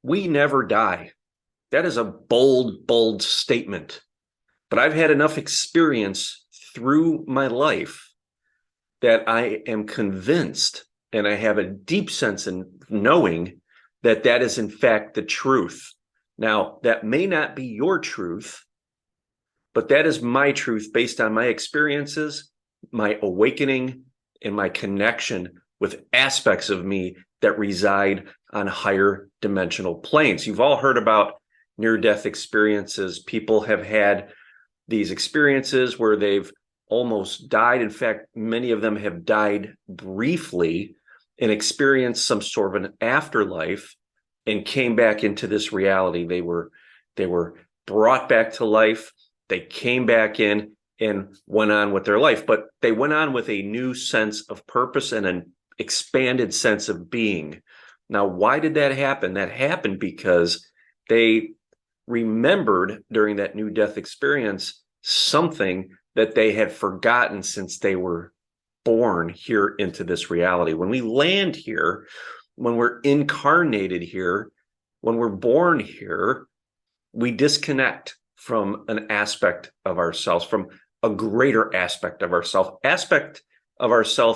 We never die. That is a bold, bold statement. But I've had enough experience through my life that I am convinced, and I have a deep sense in knowing that that is in fact the truth. Now, that may not be your truth, but that is my truth based on my experiences, my awakening, and my connection with aspects of me that reside on higher dimensional planes. You've all heard about near-death experiences. People have had these experiences where they've almost died. In fact, many of them have died briefly and experienced some sort of an afterlife and came back into this reality. They were brought back to life. They came back in and went on with their life, but they went on with a new sense of purpose and an expanded sense of being. Now, why did that happen? That happened because they remembered during that new death experience something that they had forgotten since they were born here into this reality. When we land here, when we're incarnated here, when we're born here, we disconnect from an aspect of ourselves, from a greater aspect of ourself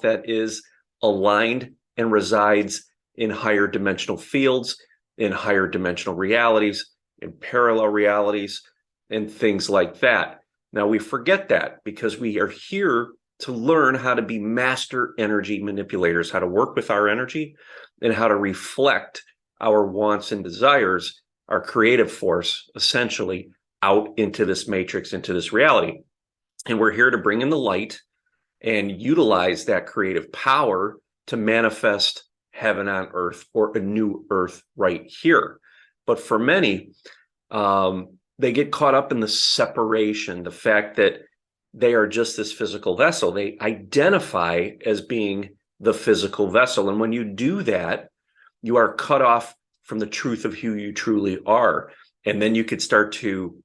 that is aligned and resides in higher dimensional fields, in higher dimensional realities, in parallel realities, and things like that. Now, we forget that because we are here to learn how to be master energy manipulators, how to work with our energy and how to reflect our wants and desires, our creative force, essentially, out into this matrix, into this reality. And we're here to bring in the light and utilize that creative power to manifest heaven on earth, or a new earth right here. But for many, they get caught up in the separation, the fact that they are just this physical vessel. They identify as being the physical vessel. And when you do that, you are cut off from the truth of who you truly are. And then you could start to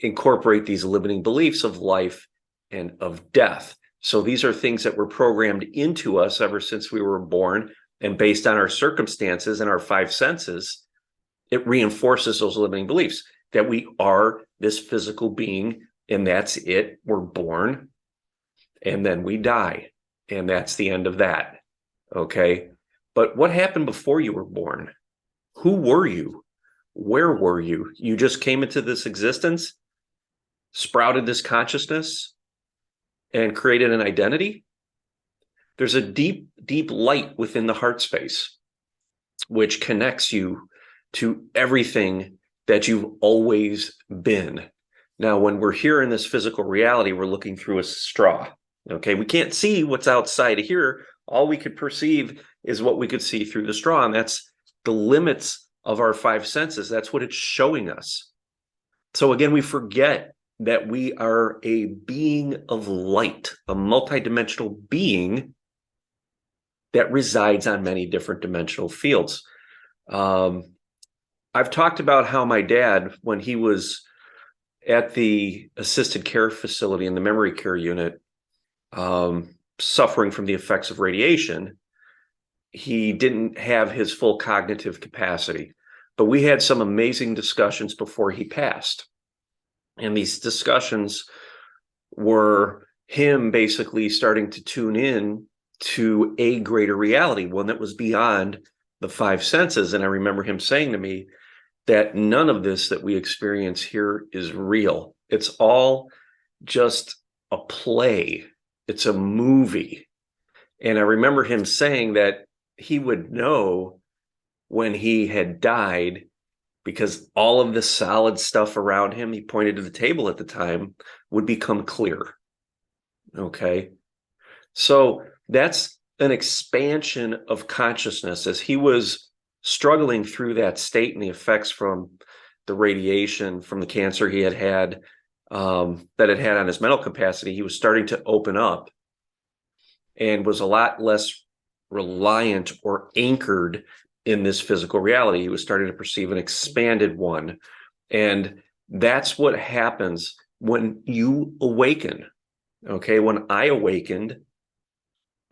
incorporate these limiting beliefs of life and of death. So these are things that were programmed into us ever since we were born. And based on our circumstances and our five senses, it reinforces those limiting beliefs that we are this physical being, and that's it. We're born, and then we die, and that's the end of that. Okay? But what happened before you were born? Who were you? Where were you? You just came into this existence, sprouted this consciousness, and created an identity? There's a deep, deep light within the heart space, which connects you to everything that you've always been. Now, when we're here in this physical reality, we're looking through a straw. Okay, we can't see what's outside of here. All we could perceive is what we could see through the straw, and that's the limits of our five senses. That's what it's showing us. So again, we forget that we are a being of light, a multidimensional being that resides on many different dimensional fields. I've talked about how my dad, when he was at the assisted care facility in the memory care unit, suffering from the effects of radiation, he didn't have his full cognitive capacity. But we had some amazing discussions before he passed. And these discussions were him basically starting to tune in to a greater reality, one that was beyond the five senses. And I remember him saying to me that none of this that we experience here is real. It's all just a play. It's a movie. And I remember him saying that he would know when he had died because all of the solid stuff around him, he pointed to the table at the time, would become clear. Okay. So that's an expansion of consciousness. As he was struggling through that state and the effects from the radiation, from the cancer he had had, that it had on his mental capacity, he was starting to open up and was a lot less reliant or anchored in this physical reality. He was starting to perceive an expanded one. And that's what happens when you awaken. Okay, when I awakened,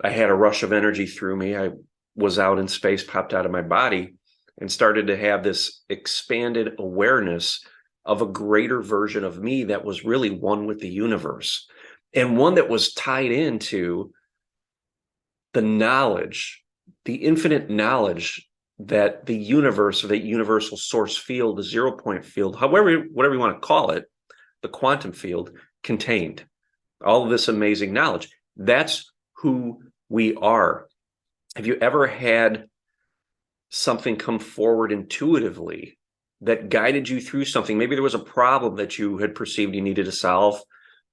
I had a rush of energy through me. I was out in space, popped out of my body, and started to have this expanded awareness of a greater version of me that was really one with the universe, and one that was tied into the knowledge, the infinite knowledge that the universe, or that universal source field, the 0 point field, however, whatever you want to call it, the quantum field, contained all of this amazing knowledge. That's who we are. Have you ever had something come forward intuitively that guided you through something? Maybe there was a problem that you had perceived you needed to solve,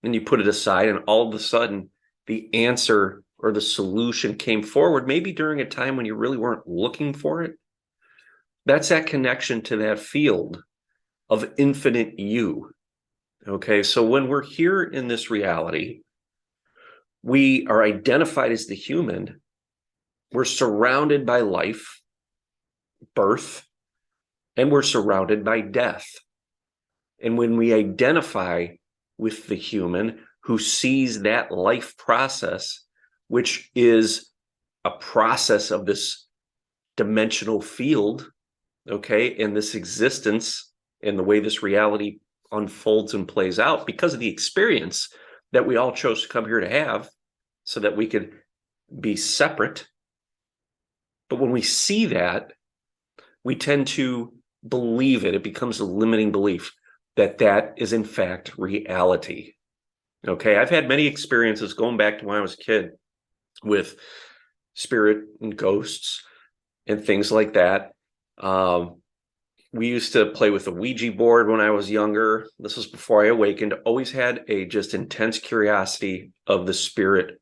and you put it aside, and all of a sudden the answer or the solution came forward, maybe during a time when you really weren't looking for it. That's that connection to that field of infinite you. Okay, so when we're here in this reality, we are identified as the human. We're surrounded by life, birth, and we're surrounded by death. And when we identify with the human who sees that life process, which is a process of this dimensional field, okay, and this existence and the way this reality unfolds and plays out because of the experience that we all chose to come here to have so that we could be separate. But when we see that, we tend to believe it. It becomes a limiting belief that that is in fact reality. Okay, I've had many experiences going back to when I was a kid with spirit and ghosts and things like that. We used to play with the Ouija board when I was younger. This was before I awakened. Always had a just intense curiosity of the spirit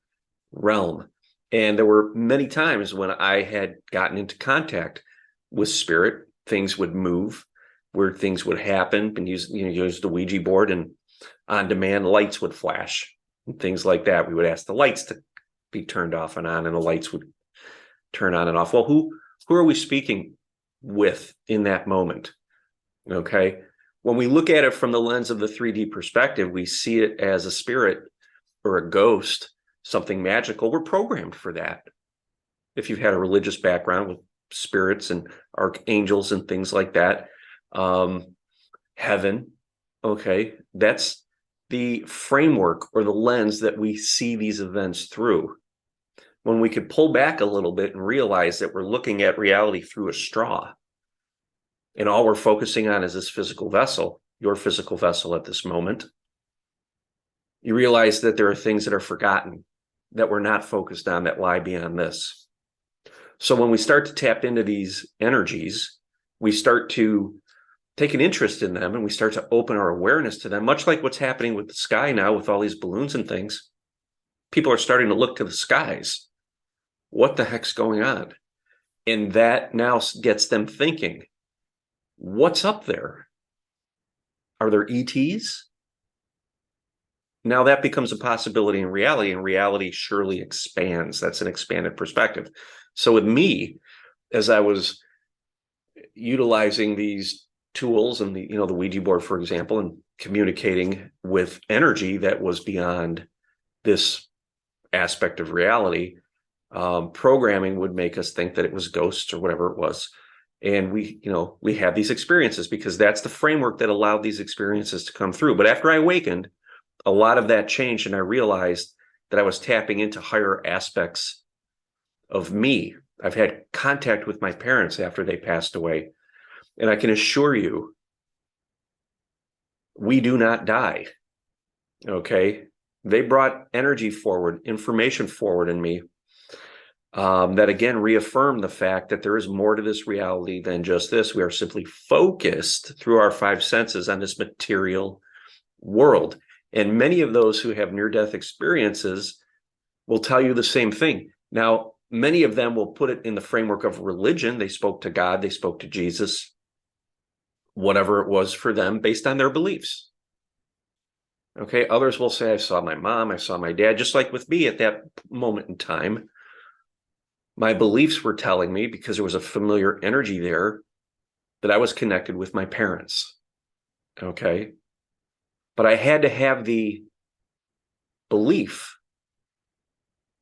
realm. And there were many times when I had gotten into contact with spirit, things would move, weird things would happen, and use the Ouija board, and on demand lights would flash and things like that. We would ask the lights to be turned off and on, and the lights would turn on and off. Well, who are we speaking with in that moment? Okay, when we look at it from the lens of the 3D perspective, we see it as a spirit or a ghost, something magical. We're programmed for that. If you've had a religious background with spirits and archangels and things like that, heaven, okay, that's the framework or the lens that we see these events through. When we could pull back a little bit and realize that we're looking at reality through a straw, and all we're focusing on is this physical vessel, your physical vessel at this moment, you realize that there are things that are forgotten, that we're not focused on, that lie beyond this. So when we start to tap into these energies, we start to take an interest in them, and we start to open our awareness to them, much like what's happening with the sky now with all these balloons and things. People are starting to look to the skies. What the heck's going on? And that now gets them thinking, what's up there? Are there ETs? Now that becomes a possibility in reality, and reality surely expands. That's an expanded perspective. So with me, as I was utilizing these tools and the Ouija board, for example, and communicating with energy that was beyond this aspect of reality, programming would make us think that it was ghosts or whatever it was. And we had these experiences because that's the framework that allowed these experiences to come through. But after I awakened, a lot of that changed, and I realized that I was tapping into higher aspects of me. I've had contact with my parents after they passed away, and I can assure you, we do not die. Okay, they brought energy forward, information forward in me, that again reaffirmed the fact that there is more to this reality than just this. We are simply focused through our five senses on this material world. And many of those who have near-death experiences will tell you the same thing. Now, many of them will put it in the framework of religion. They spoke to God, they spoke to Jesus, whatever it was for them, based on their beliefs. Okay, others will say, I saw my mom, I saw my dad, just like with me at that moment in time. My beliefs were telling me, because there was a familiar energy there, that I was connected with my parents. Okay. But I had to have the belief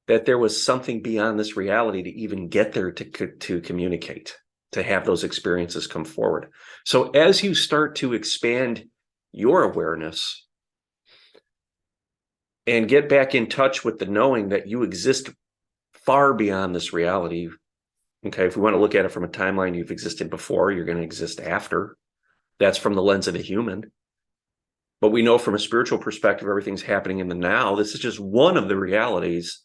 that there was something beyond this reality to even get there to communicate. to have those experiences come forward. So as you start to expand your awareness and get back in touch with the knowing that you exist far beyond this reality. Okay, if we want to look at it from a timeline, you've existed before, you're going to exist after. That's from the lens of the human. But we know from a spiritual perspective, everything's happening in the now. This is just one of the realities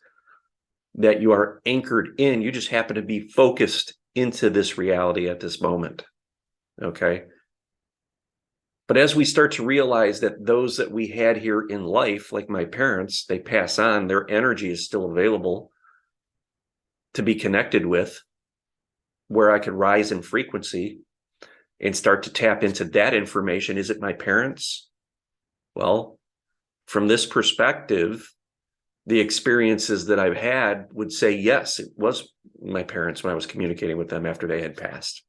that you are anchored in. You just happen to be focused into this reality at this moment. Okay. But as we start to realize that those that we had here in life, like my parents, they pass on, their energy is still available to be connected with, where I could rise in frequency and start to tap into that information. Is it my parents? Well, from this perspective, the experiences that I've had would say, yes, it was my parents when I was communicating with them after they had passed.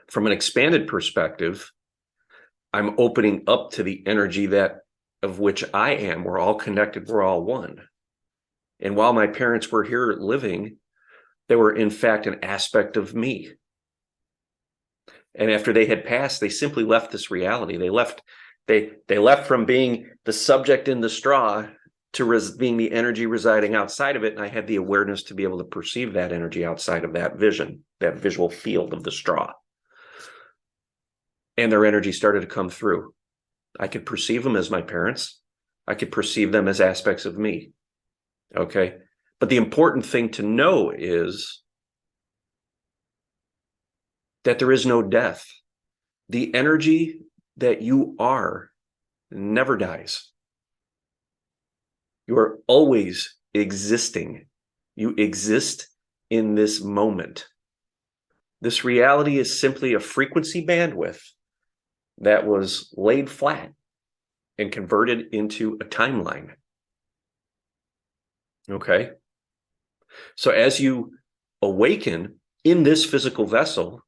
From an expanded perspective, I'm opening up to the energy that of which I am. We're all connected. We're all one. And while my parents were here living, they were in fact an aspect of me. And after they had passed, they simply left this reality. They left from being the subject in the straw to being the energy residing outside of it. And I had the awareness to be able to perceive that energy outside of that vision, that visual field of the straw. And their energy started to come through. I could perceive them as my parents. I could perceive them as aspects of me. Okay. But the important thing to know is that there is no death. The energy that you are never dies. You are always existing. You exist in this moment. This reality is simply a frequency bandwidth that was laid flat and converted into a timeline. Okay? So as you awaken in this physical vessel,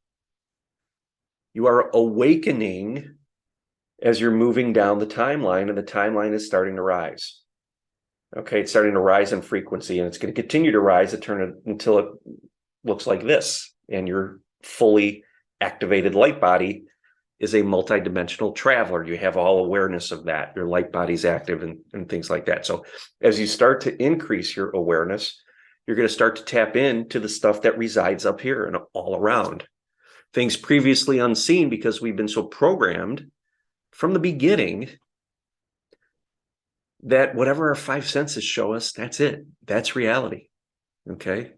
you are awakening as you're moving down the timeline, and the timeline is starting to rise. Okay, it's starting to rise in frequency, and it's going to continue to rise until it looks like this. And your fully activated light body is a multidimensional traveler. You have all awareness of that. Your light body's active and things like that. So as you start to increase your awareness, you're going to start to tap into the stuff that resides up here and all around. Things previously unseen, because we've been so programmed from the beginning that whatever our five senses show us, that's it. That's reality. Okay?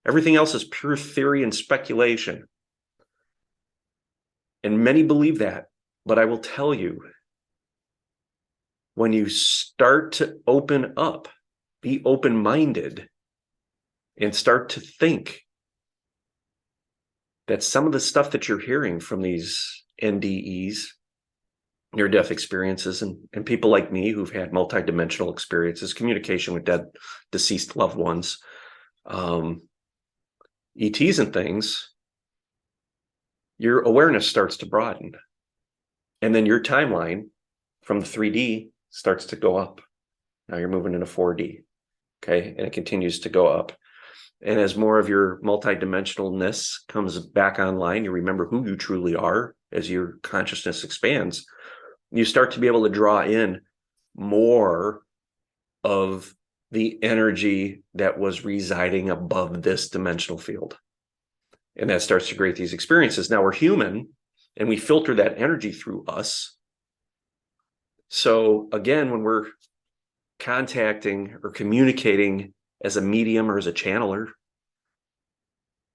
Everything else is pure theory and speculation. And many believe that. But I will tell you, when you start to open up, be open-minded, and start to think that some of the stuff that you're hearing from these NDEs, near-death experiences, and people like me who've had multidimensional experiences, communication with dead, deceased loved ones, ETs and things, your awareness starts to broaden. And then your timeline from the 3D starts to go up. Now you're moving into 4D. Okay. And it continues to go up. And as more of your multidimensionalness comes back online, you remember who you truly are as your consciousness expands. You start to be able to draw in more of the energy that was residing above this dimensional field. And that starts to create these experiences. Now we're human and we filter that energy through us. So again, when we're contacting or communicating as a medium or as a channeler,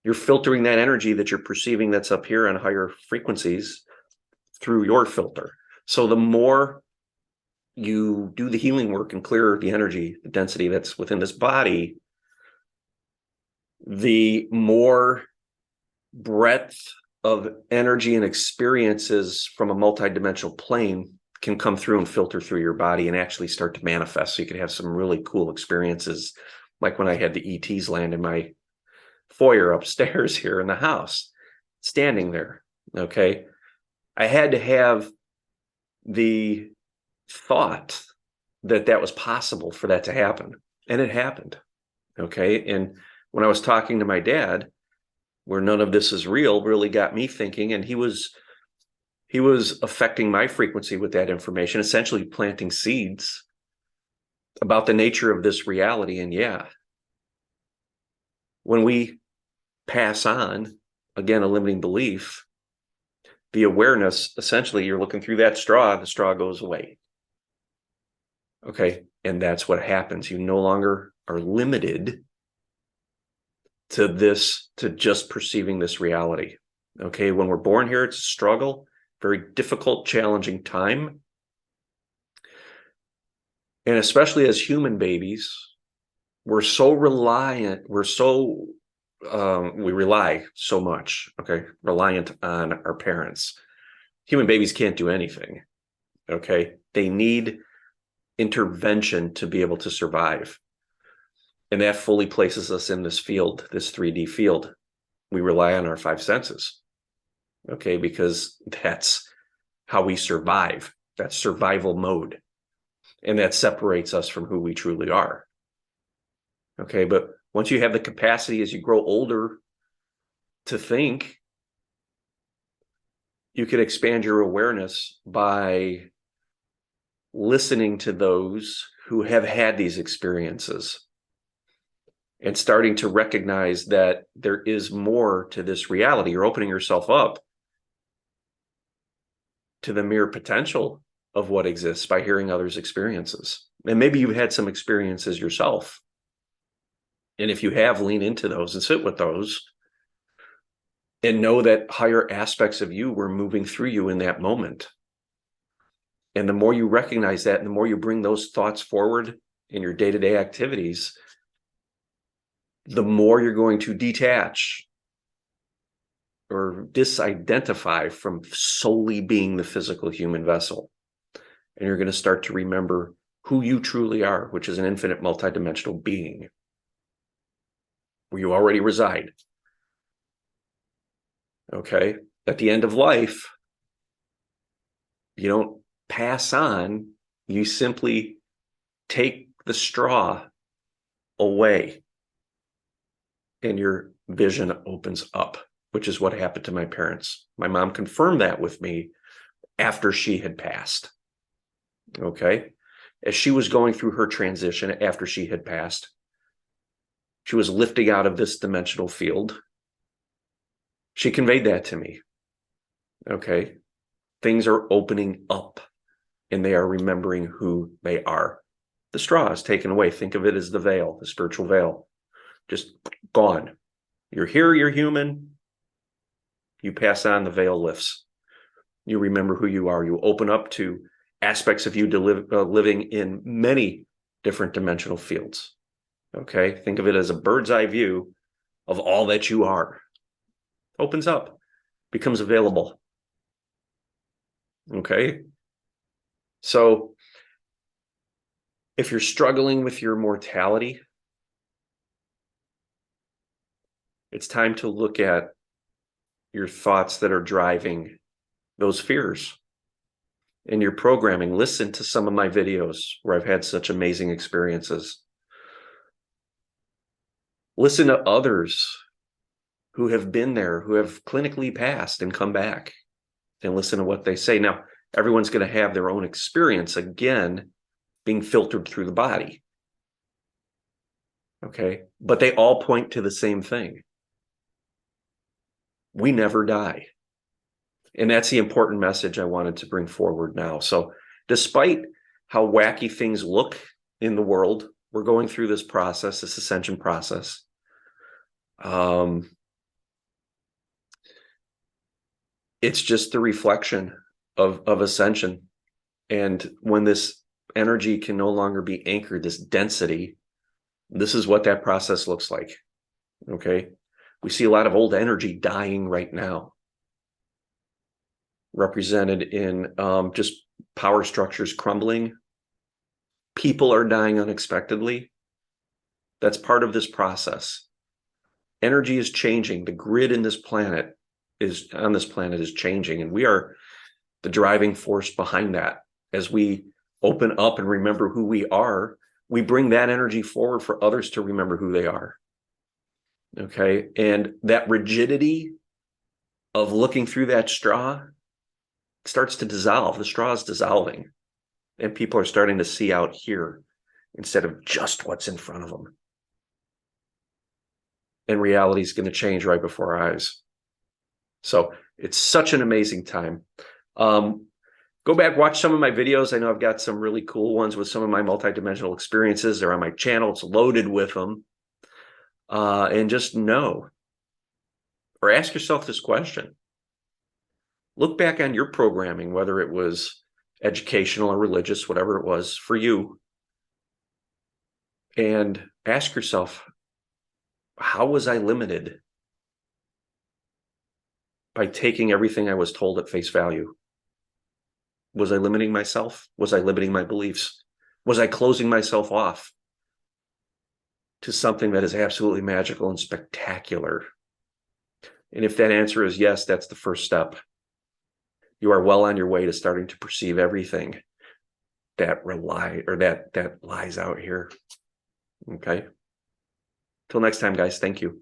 you're filtering that energy that you're perceiving that's up here on higher frequencies through your filter. So the more you do the healing work and clear the energy, the density that's within this body, the more breadth of energy and experiences from a multidimensional plane can come through and filter through your body and actually start to manifest. So you could have some really cool experiences, like when I had the ETs land in my foyer upstairs here in the house, standing there. Okay. I had to have the thought that that was possible for that to happen. And it happened. Okay. And when I was talking to my dad, where none of this is real, really got me thinking. And he was affecting my frequency with that information, essentially planting seeds about the nature of this reality. And yeah, when we pass on, again, a limiting belief, the awareness, essentially, you're looking through that straw, the straw goes away. Okay. And that's what happens. You no longer are limited to this, to just perceiving this reality. Okay. When we're born here, it's a struggle, very difficult, challenging time. And especially as human babies, we're so reliant, we rely so much, okay, reliant on our parents. Human babies can't do anything, okay? They need intervention to be able to survive. And that fully places us in this field, this 3D field. We rely on our five senses, okay, because that's how we survive. That's survival mode. And that separates us from who we truly are. Okay, but once you have the capacity as you grow older to think, you can expand your awareness by listening to those who have had these experiences and starting to recognize that there is more to this reality. You're opening yourself up to the mere potential of what exists by hearing others' experiences. And maybe you've had some experiences yourself. And if you have, lean into those and sit with those and know that higher aspects of you were moving through you in that moment. And the more you recognize that, and the more you bring those thoughts forward in your day-to-day activities, the more you're going to detach or disidentify from solely being the physical human vessel. And you're going to start to remember who you truly are, which is an infinite multidimensional being, where you already reside. Okay. At the end of life, you don't pass on, you simply take the straw away and your vision opens up, which is what happened to my parents. My mom confirmed that with me after she had passed. Okay. As she was going through her transition after she had passed, she was lifting out of this dimensional field. She conveyed that to me. Okay. Things are opening up and they are remembering who they are. The straw is taken away. Think of it as the veil, the spiritual veil, just gone. You're here, you're human. You pass on, the veil lifts. You remember who you are. You open up to aspects of you living in many different dimensional fields. Okay. Think of it as a bird's eye view of all that you are. Opens up, becomes available. Okay. So if you're struggling with your mortality, it's time to look at your thoughts that are driving those fears and your programming. Listen to some of my videos where I've had such amazing experiences. Listen to others who have been there, who have clinically passed and come back, and listen to what they say. Now, everyone's going to have their own experience, again, being filtered through the body. Okay. But they all point to the same thing. We never die. And that's the important message I wanted to bring forward now. So despite how wacky things look in the world, we're going through this process, this ascension process. It's just the reflection of ascension. And when this energy can no longer be anchored, this density, this is what that process looks like. Okay. We see a lot of old energy dying right now, represented in just power structures crumbling. People are dying unexpectedly. That's part of this process. Energy is changing. The grid in this planet is changing, and we are the driving force behind that. As we open up and remember who we are, we bring that energy forward for others to remember who they are. Okay. And that rigidity of looking through that straw starts to dissolve. The straw is dissolving, and people are starting to see out here instead of just what's in front of them. And reality is going to change right before our eyes. So it's such an amazing time. Go back, watch some of my videos. I know I've got some really cool ones with some of my multidimensional experiences. They're on my channel. It's loaded with them. And just know, or ask yourself this question. Look back on your programming, whether it was educational or religious, whatever it was for you, and ask yourself, how was I limited by taking everything I was told at face value? Was I limiting myself? Was I limiting my beliefs? Was I closing myself off to something that is absolutely magical and spectacular? And if that answer is yes, that's the first step. You are well on your way to starting to perceive everything that lies out here. Okay. Till next time, guys. Thank you.